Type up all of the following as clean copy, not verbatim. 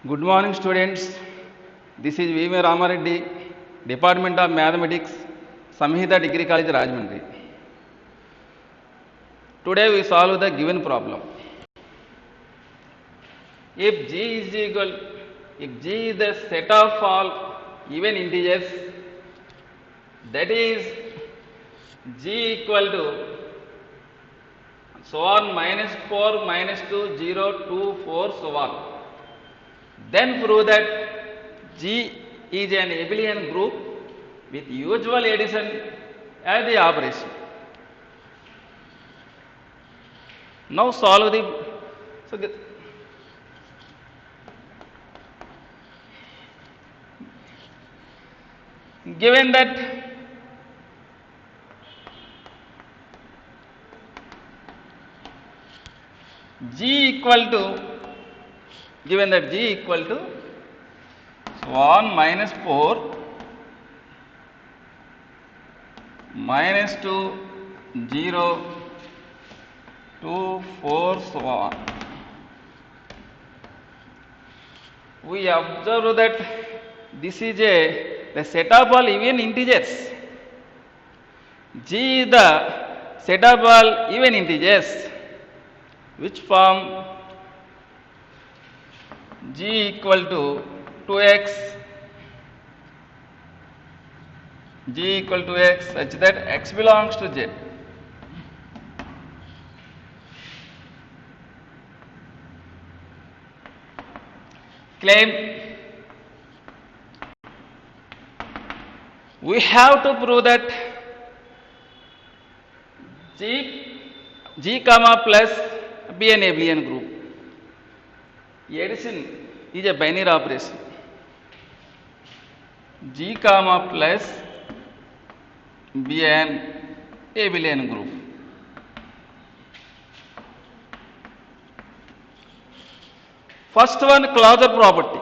Good morning, students. This is V. M. Ramareddy, Department of Mathematics, Samhita Degree College, Rajahmundry. Today we solve the given problem. If G is the set of all even integers, that is G equal to so on -4, -2, 0, 2, 4, so on. Then prove that G is an abelian group with usual addition as the operation. Now solve the given that G equal to 1 -4 -2 0 2 4 so on. We observe that this is the set of all even integers. G is the set of all even integers which form G equal to 2x, G equal to x such that x belongs to Z. Claim we have to prove that G comma plus be an abelian group. Addition is a binary operation. G comma plus be an abelian group. First one, closure property.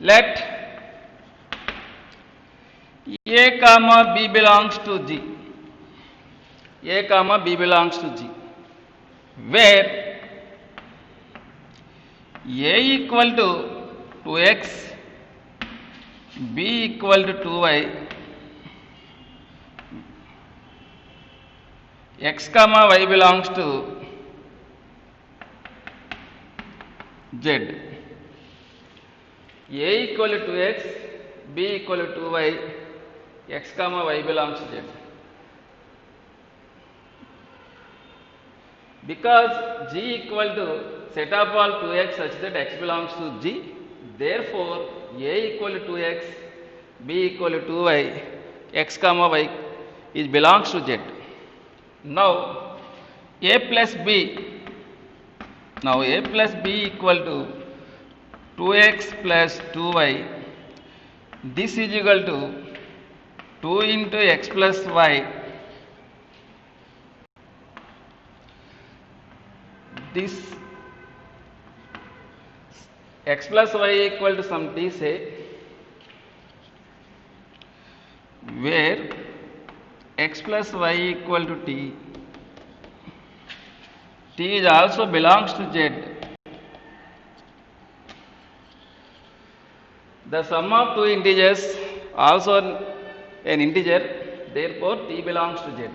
Let A comma B belongs to G. A comma B belongs to G, where A equal to 2x, B equal to 2y, x comma y belongs to Z. A equal to 2x, B equal to 2y, x comma y belongs to Z. Because G equal to set of all 2x such that x belongs to G, therefore A equal to 2x, B equal to 2y, x comma y is belongs to Z. Now A plus B equal to 2x plus 2y, this is equal to 2 into x plus y, this x plus y equal to some t say, where x plus y equal to t is also belongs to Z. The sum of two integers also an integer, therefore t belongs to Z.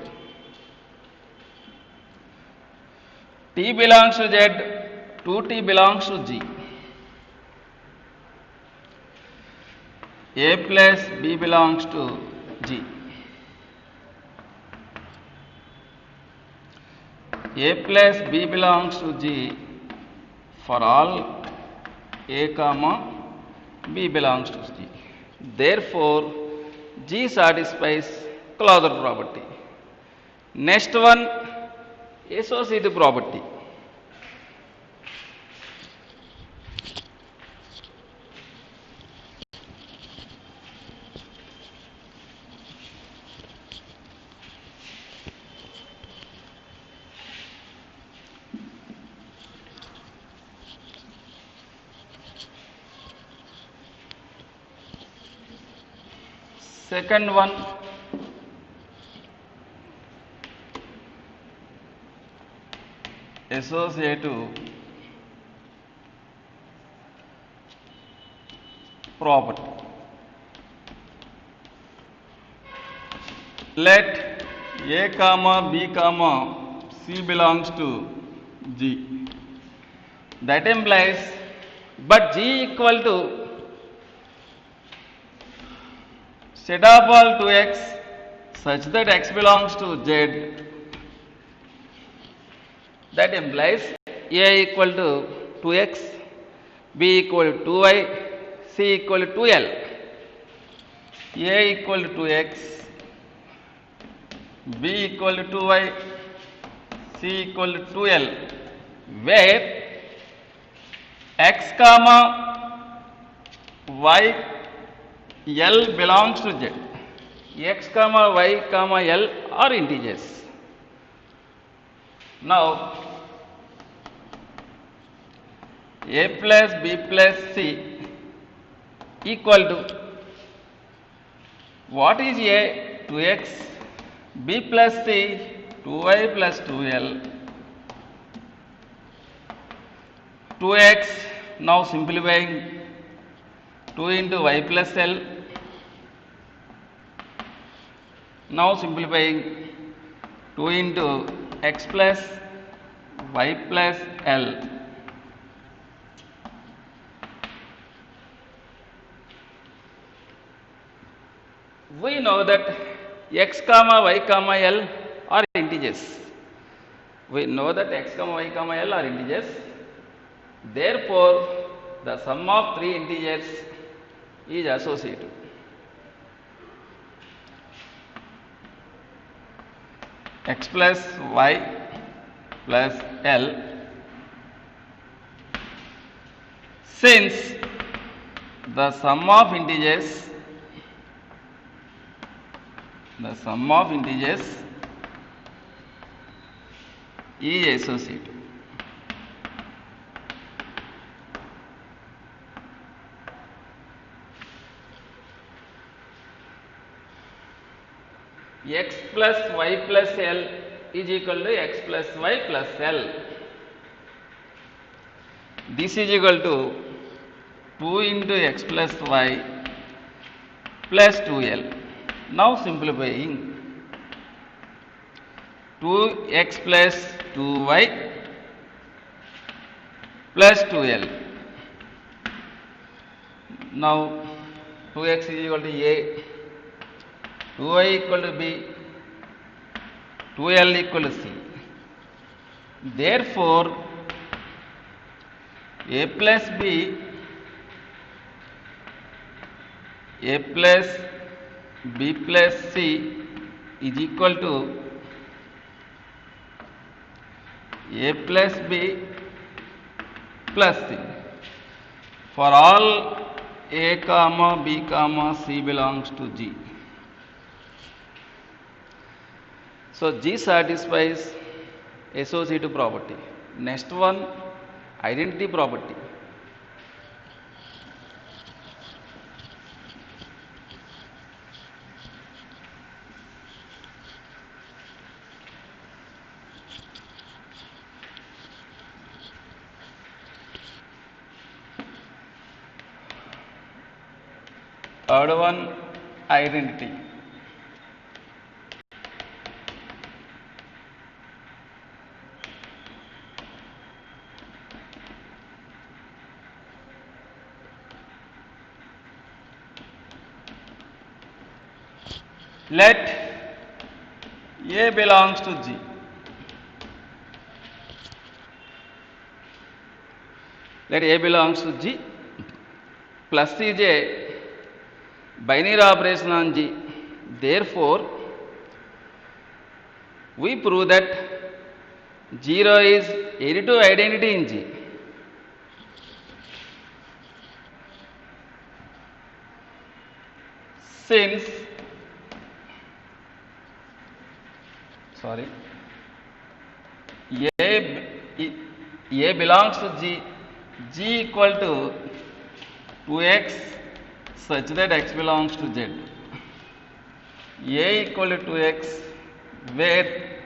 T belongs to Z, 2t belongs to G. A plus B belongs to G. A plus B belongs to G for all A comma B belongs to G. Therefore, G satisfies closure property. Next one, associative property. Second one, associative property. Let A comma B comma C belongs to G. That implies, but G equal to set of all 2x such that x belongs to Z. That implies A equal to 2x, B equal to 2y, C equal to 2L. A equal to 2x, B equal to 2y, C equal to 2L, where x comma y L belongs to Z. X comma y comma L are integers. Now A plus B plus C equal to, what is A? 2x, B plus C 2y plus 2L, 2x, now simplifying, 2 into y plus L, now simplifying, 2 into x plus y plus L. We know that x comma y comma L are integers. We know that x comma y comma L are integers. Therefore, the sum of three integers is associative. X plus y plus L. Since the sum of integers is associative. X plus y plus L is equal to x plus y plus L. This is equal to 2 into x plus y plus 2L. Now simplifying, 2x plus 2y plus 2L. Now 2x is equal to A, 2y equal to B, 2L equal to C. Therefore, A plus B, A plus B plus C is equal to A plus B plus C. For all A comma B comma C belongs to G. So G satisfies associative property. Next one, identity property. Third one, identity. Let A belongs to G. Let A belongs to G. Plus is a binary operation on G. Therefore, we prove that 0 is additive identity in G. Since A belongs to G, G equal to 2x such that x belongs to Z. A equal to 2x where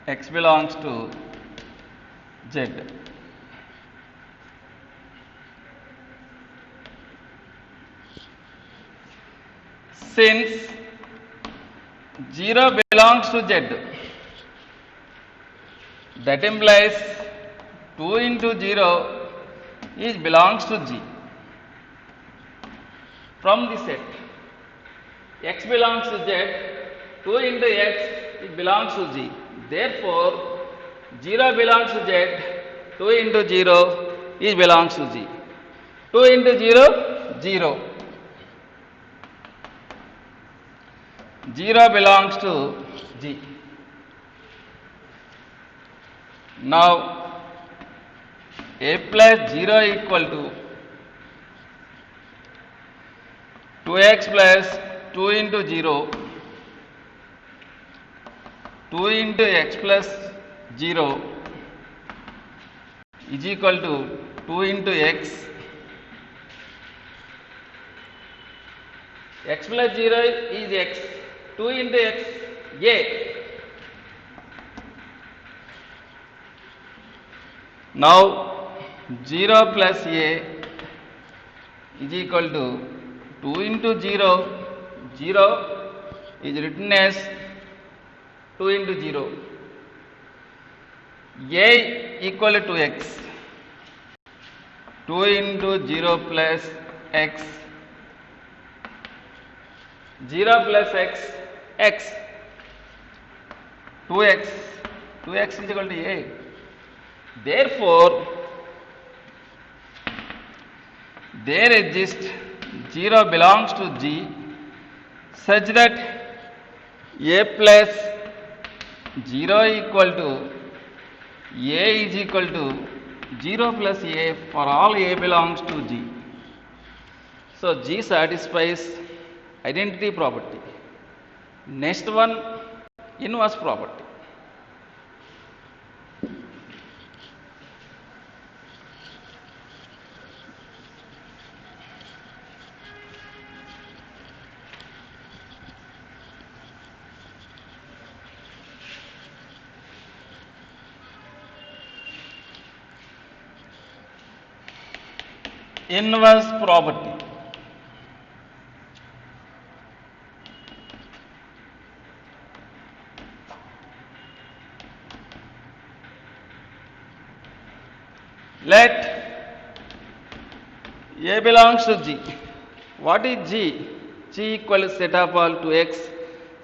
x belongs to Z. Since 0 belongs to Z, that implies 2 into 0 is belongs to G. From the set, X belongs to Z, 2 into X it belongs to G. Therefore, 0 belongs to Z, 2 into 0 is belongs to G. 2 into 0, 0. 0 belongs to G. Now, A plus 0 equal to 2x plus 2 into 0, 2 into x plus 0 is equal to 2 into x. X plus 0 is x, 2 into x, a. Now 0 plus a is equal to 2 into 0, 0 is written as 2 into 0. A equal to x, 2 into 0 plus x, 0 plus x, x, 2x, 2x is equal to a. Therefore, there exists 0 belongs to G such that a plus 0 equal to a is equal to 0 plus a for all a belongs to G. So, G satisfies identity property. Next one, inverse property. Inverse property. Let A belongs to G. What is G? G equals set of all to X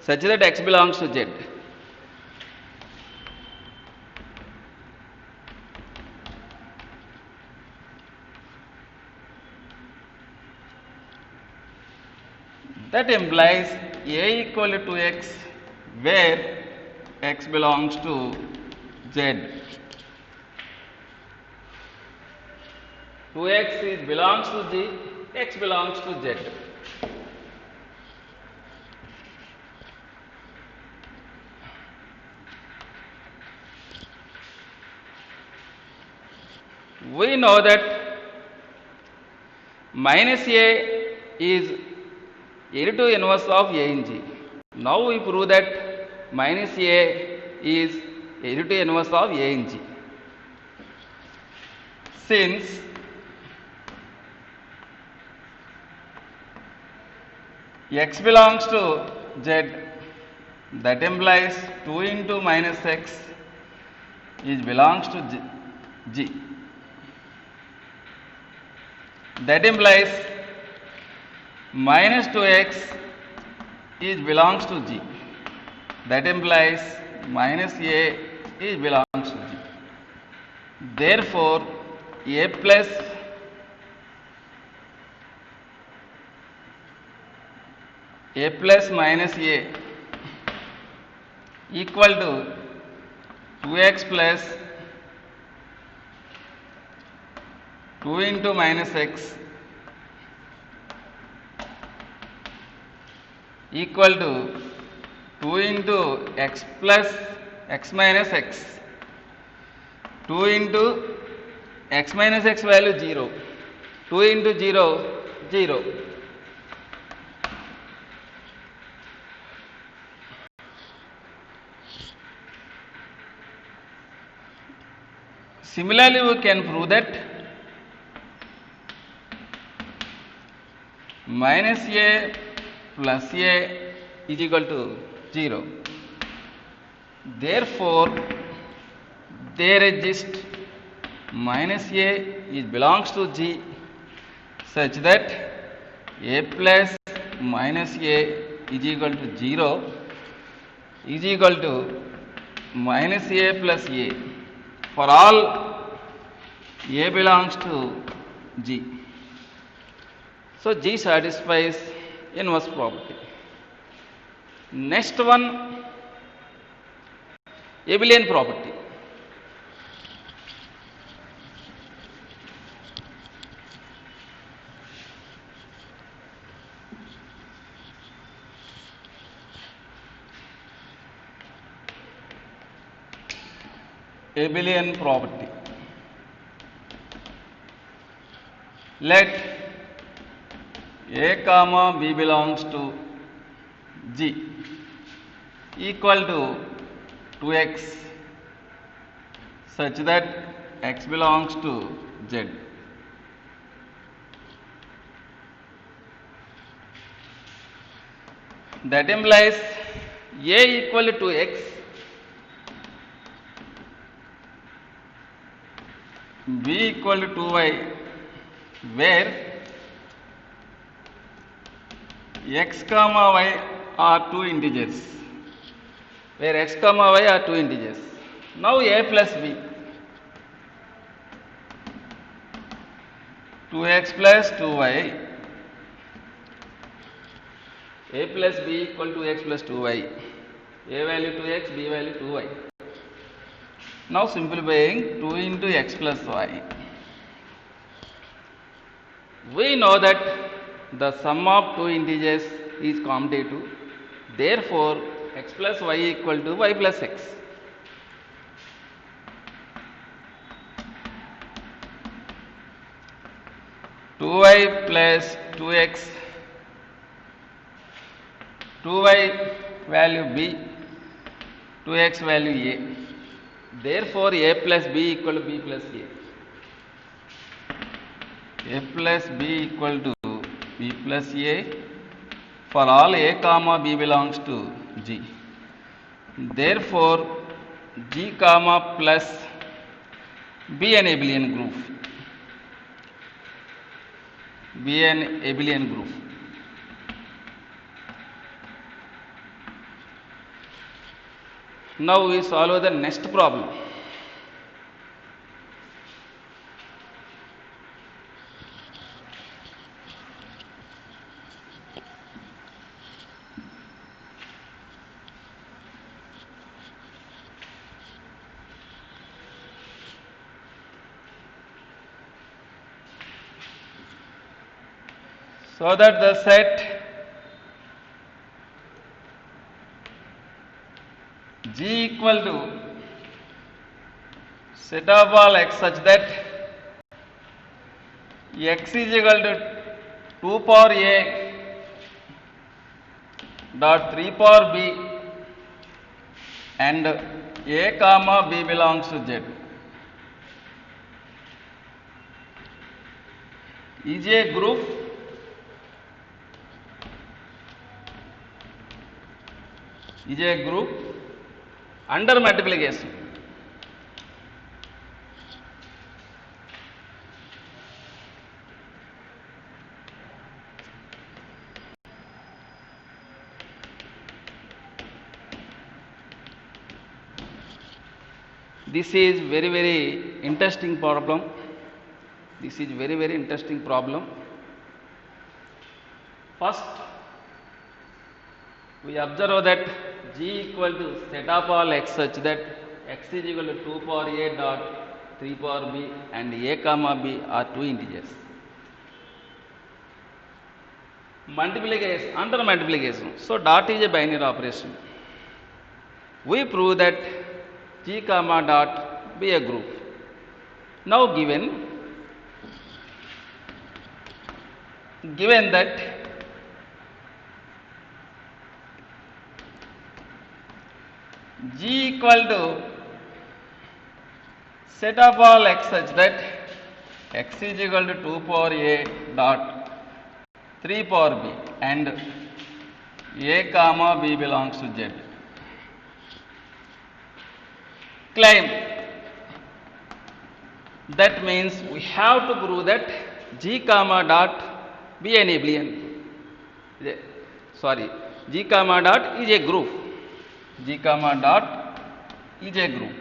such that X belongs to Z. That implies A equal to X where X belongs to Z. 2x is belongs to G, x belongs to Z. We know that minus A is additive inverse of A in G. Now we prove that minus A is additive inverse of A in G. Since x belongs to Z, that implies 2 into minus x is belongs to G. That implies minus 2x is belongs to G. That implies minus A is belongs to G. Therefore, A plus minus A equal to 2x plus 2 into minus x equal to 2 into x plus x minus x. 2 into x minus x value 0. 2 into 0, 0. Similarly, we can prove that minus a plus a is equal to 0. Therefore, there exists minus a is belongs to G such that a plus minus a is equal to 0 is equal to minus a plus a for all a belongs to G. So G satisfies inverse property. Next one, abelian property. Abelian property. Let a comma b belongs to G equal to 2x such that x belongs to Z. That implies a equal to x, b equal to 2y, where x comma y are two integers. Where x comma y are two integers. Now a plus b, 2x plus 2y, a plus b equal to x plus 2y, a value 2x, b value 2y. Now simplifying 2 into x plus y. We know that the sum of two integers is commutative. Therefore, x plus y equal to y plus x. Two y plus 2x, 2y value b, 2x value a. Therefore, a plus b equal to b plus a. A plus b equal to b plus a for all a comma b belongs to G. Therefore, G comma plus be an abelian group. Be an abelian group. Now we solve the next problem. So that the set G equal to set of all x such that x is equal to 2 power a dot 3 power b and a comma b belongs to Z is a group under multiplication. This is very interesting problem. This is very interesting problem. First, we observe that G equal to set of all x such that x is equal to 2 power a dot 3 power b and a comma b are two integers. Multiplication, under multiplication. So dot is a binary operation. We prove that G comma dot be a group. Now given that G equal to set of all x such that x is equal to 2 power a dot 3 power b and a comma b belongs to z. Claim. That means we have to prove that g comma dot be an abelian. Sorry, g comma dot is a group. G comma dot is a group.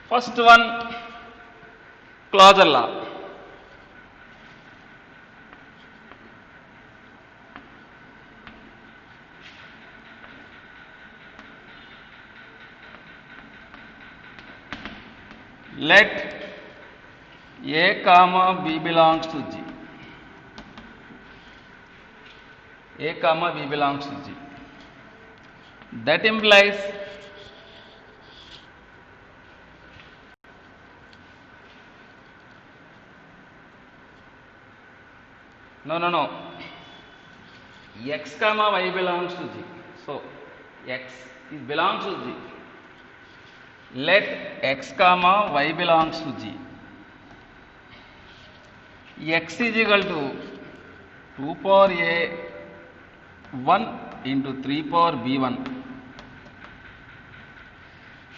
First one, closure law. Let a comma b belongs to g. A comma b belongs to g. That implies no. X comma y belongs to g. So x is belongs to g. Let x comma y belongs to g. X is equal to 2 power a 1 into 3 power b1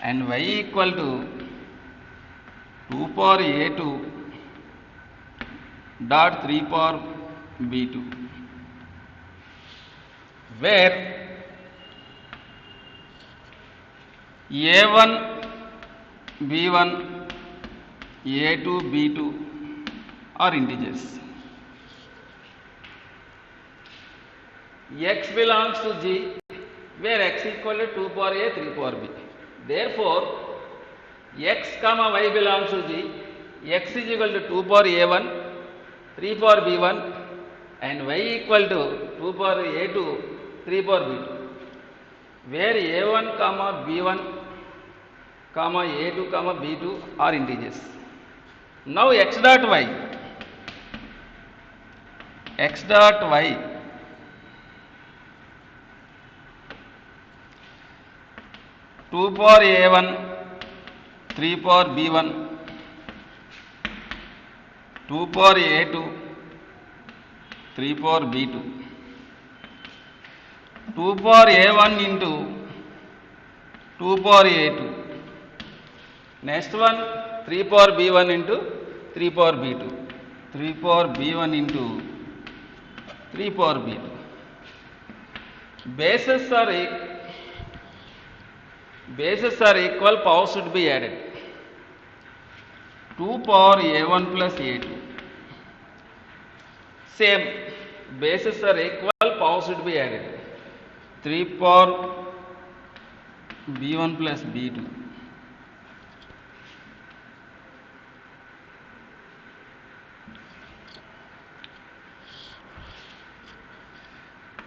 and y equal to 2 power a2 dot 3 power b2, where a1 b1 a2 b2 are integers. X belongs to g where x equal to 2 power a 3 power b. Therefore x comma y belongs to g. X is equal to 2 power a1 3 power b1 and y equal to 2 power a2 3 power b2, where a1 comma b1 comma a2 comma b2 are integers. Now x dot y 2 power a1 3 power b1 2 power a2 3 power b2 2 power a1 into 2 power a2. Next one 3 power b1 into 3 power b2 3 power b1 into 3 power b2. Bases are equal, power should be added. 2 power a1 plus a2. Same, bases are equal, power should be added. 3 power b1 plus b2.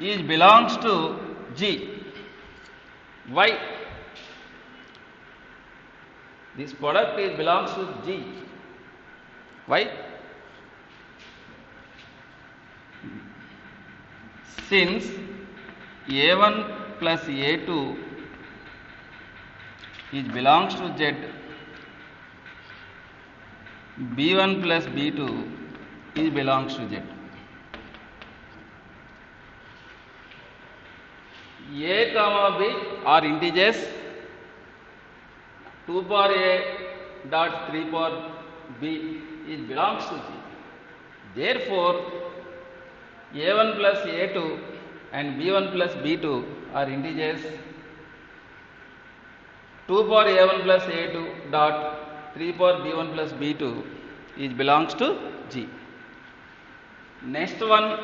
Is belongs to G. Why? This product is belongs to G. Why? Since a1 plus a2 is belongs to Z, b1 plus b2 is belongs to Z. A comma b are integers. 2 power a dot 3 power b is belongs to G. Therefore, a1 plus a2 and b1 plus b2 are integers. 2 power a1 plus a2 dot 3 power b1 plus b2 is belongs to G. Next one,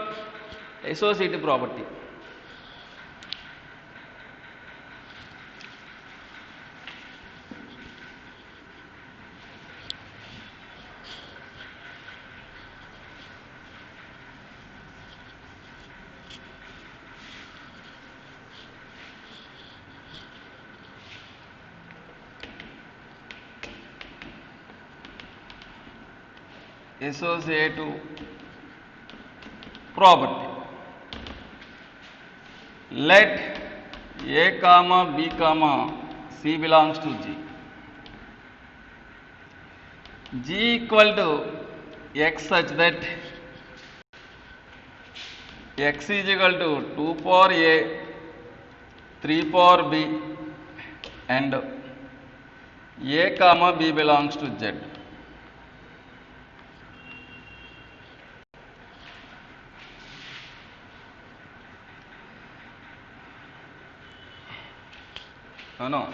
associative property. Associative property. Let A comma B comma C belongs to G. G equal to X such that X is equal to 2 power A, 3 power B, and A comma B belongs to Z. No,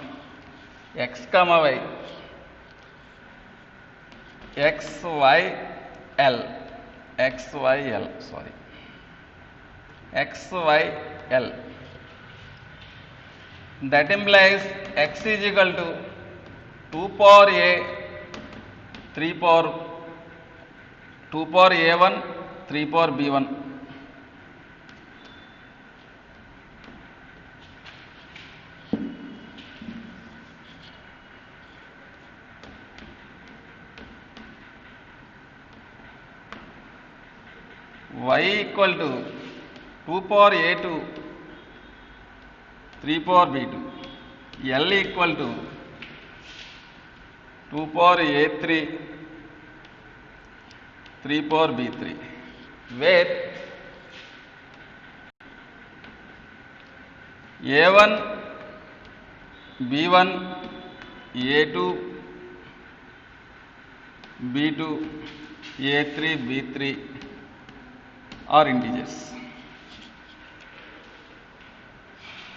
X comma Y, X Y L, X Y L, sorry, X Y L. That implies X is equal to 2 power A, 3 power 2 power A1, 3 power B1. Y equal to 2 power A2, 3 power B2. L equal to 2 power A3, 3 power B3, where A1, B1, A2, B2, A3, B3 are integers.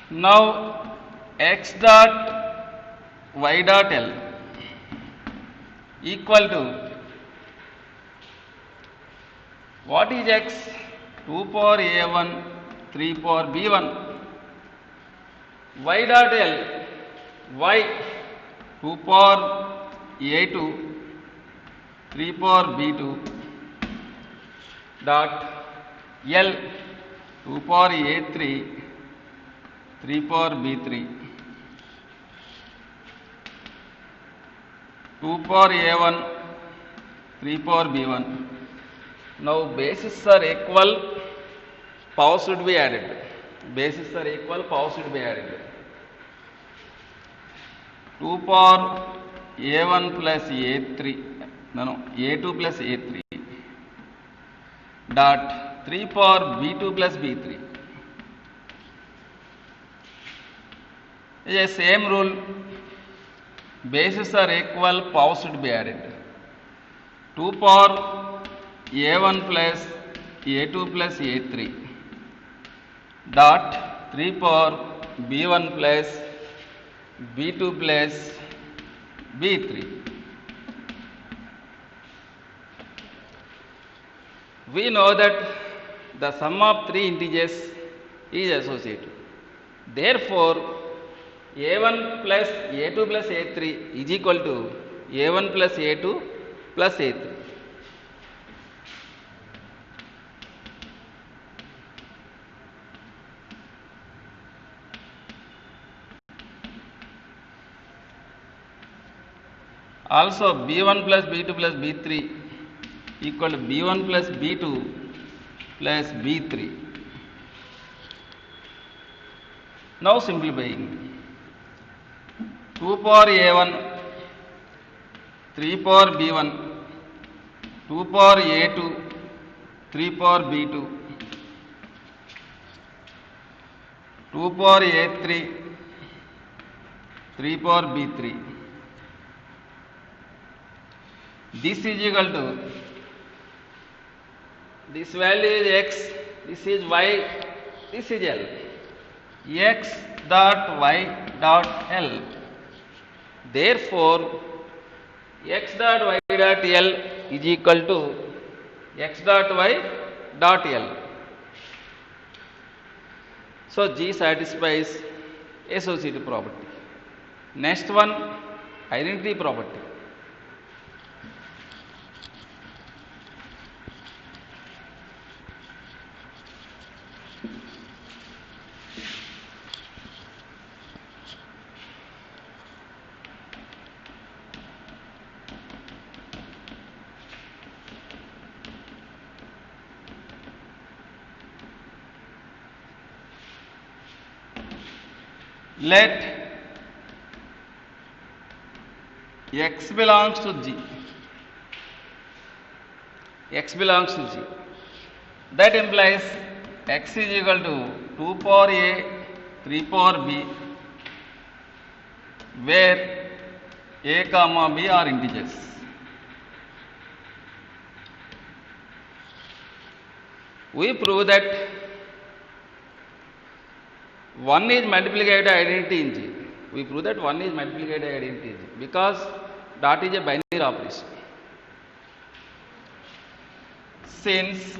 Now X dot Y dot L equal to, what is X? 2 power A1, 3 power B1. Y dot L, Y 2 power A2, 3 power B2 dot L 2 power A3, 3 power B3, 2 power A1, 3 power B1. Now bases are equal, power should be added. Bases are equal, power should be added. 2 power A1 plus A3, no, A2 plus A3 dot 3 power B2 plus B3. It is the same rule. Bases are equal, power should be added. 2 power A1 plus A2 plus A3 dot 3 power B1 plus B2 plus B3. We know that the sum of three integers is associative. Therefore, A1 plus A2 plus A3 is equal to A1 plus A2 plus A3. Also, B1 plus B2 plus B3 equal to B1 plus B2 plus B3. Now simplifying. 2 power A1, 3 power B1, 2 power A2, 3 power B2, 2 power A3, 3 power B3. This is equal to, this value is X, this is Y, this is L. X dot Y dot L. Therefore, X dot Y dot L is equal to X dot Y dot L. So G satisfies associative property. Next one, identity property. let x belongs to G. X belongs to G. That implies x is equal to 2 power A, 3 power B, where A comma B are integers. We prove that 1 is multiplicative identity in G. We prove that 1 is multiplicative identity in G because dot is a binary operation. Since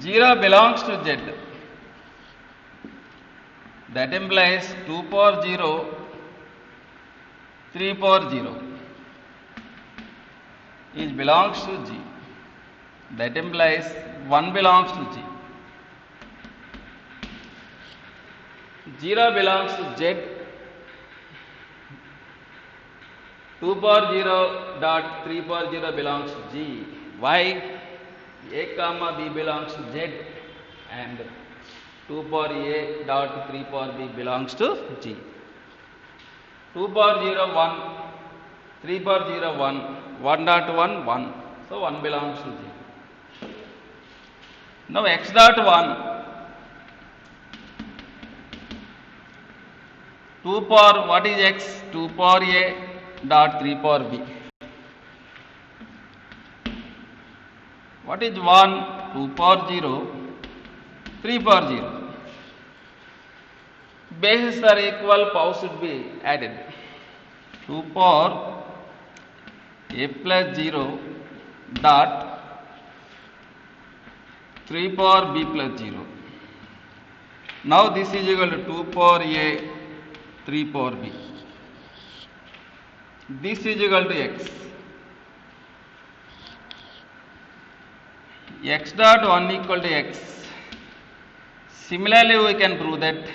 0 belongs to Z, that implies 2 power 0, 3 power 0 is belongs to G. That implies 1 belongs to G. 0 belongs to Z. 2 power 0 dot 3 power 0 belongs to G. Why? A comma B belongs to Z and 2 power A dot 3 power B belongs to G. 2 power 0 1, 3 power 0 1, 1 dot 1 1. So 1 belongs to G. Now x dot 1, 2 power, what is x? 2 power A dot 3 power B. What is 1? 2 power 0, 3 power 0. Bases are equal, power should be added. 2 power A plus 0 dot 3 power B plus 0. Now this is equal to 2 power A, 3 power B. This is equal to x. X dot 1 equal to x. Similarly, we can prove that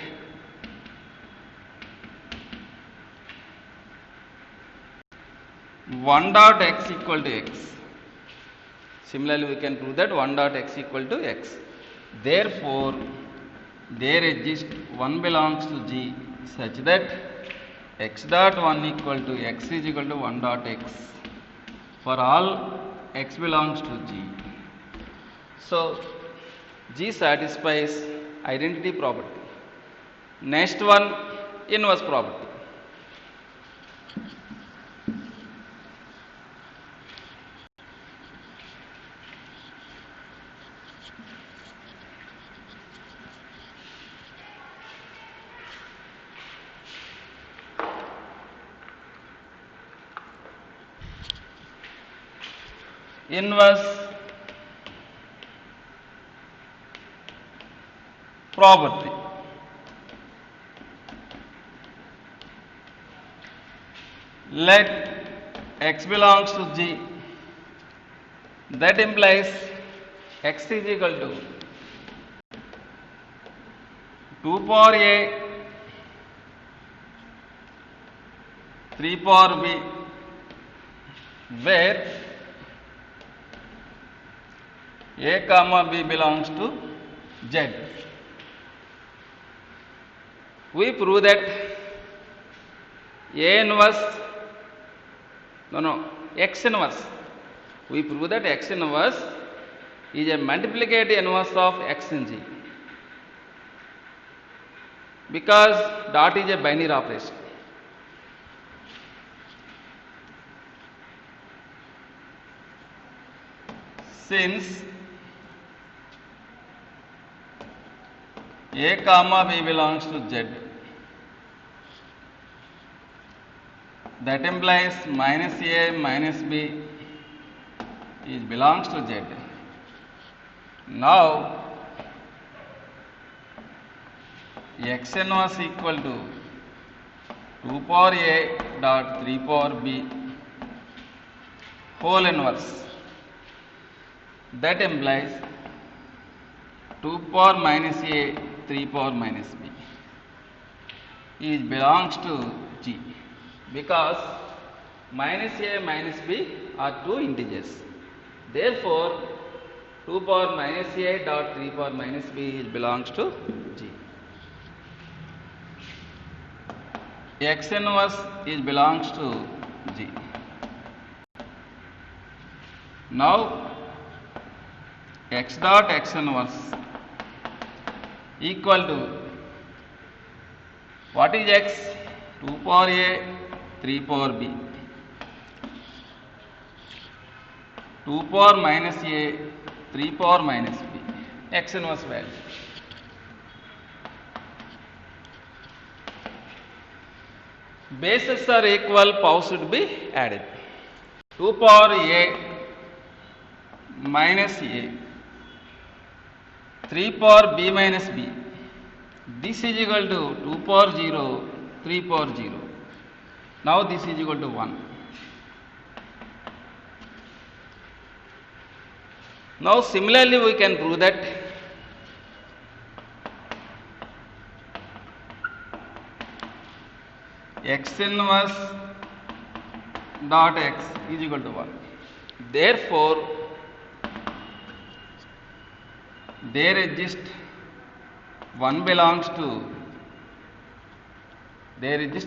one dot x equal to x. Similarly, we can prove that 1 dot x equal to x. Therefore, there exists 1 belongs to G such that x dot 1 equal to x is equal to 1 dot x for all x belongs to G. So, G satisfies identity property. Next one, inverse property. Inverse property. Let x belongs to G. That implies x is equal to 2 power A, 3 power B, where A comma B belongs to Z. We prove that A inverse, X inverse. We prove that X inverse is a multiplicative inverse of X in G because dot is a binary operation. Since A comma B belongs to Z, that implies minus A minus B is belongs to Z. Now x inverse equal to 2 power A dot 3 power B whole inverse. That implies 2 power minus A, 3 power minus B is belongs to G because minus A minus B are two integers. Therefore, 2 power minus a dot 3 power minus b belongs to G. X inverse is belongs to G. Now x dot x inverse equal to what is x? 2 power a 3 power b. 2 power minus a 3 power minus b, x inverse value. Bases are equal, powers should be added. 2 power a minus a 3 power b minus b. This is equal to 2 power 0, 3 power 0. Now this is equal to 1. Now similarly we can prove that x inverse dot x is equal to 1. Therefore, there exists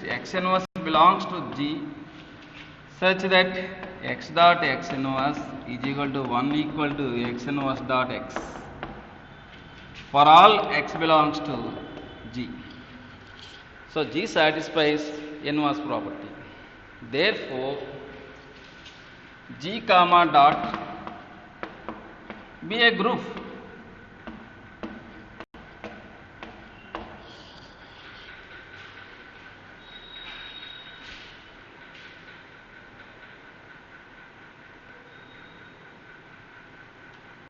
x inverse belongs to G such that x dot x inverse is equal to 1 equal to x inverse dot x for all x belongs to G. So G satisfies inverse property. Therefore, G comma dot be a group.